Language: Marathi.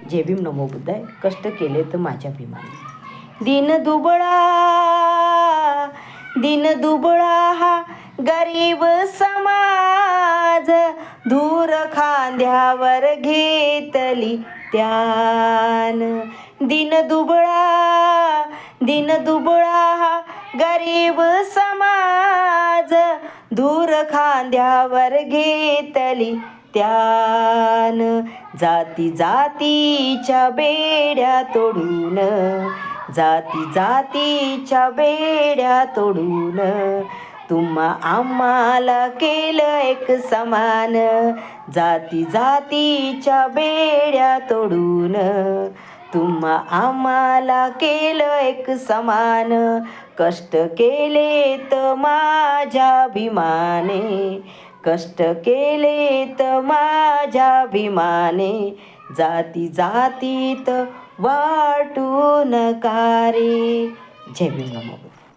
जय भीम नमो बुद्धाय. कष्ट केले तर माझ्या भीमाने. दिन दुबळा हा गरीब समाज, धूर खांद्यावर घेतली त्यान. दिन दुबळा हा गरीब समाज, धूर खांद्यावर घेतली त्यान. जाती जातीच्या बेड्या तोडून, जाती जातीच्या बेड्या तोडून, तुम्हा आम्हाला केलं एक समान. जाती जातीच्या बेड्या तोडून, तुम्हा आम्हाला केलं एक समान. कष्ट केले तर माझ्या भीमाने, कष्ट केले तर माझ्या भीमाने. जाती जातीत वाटू नका रे. जय भीम नमो.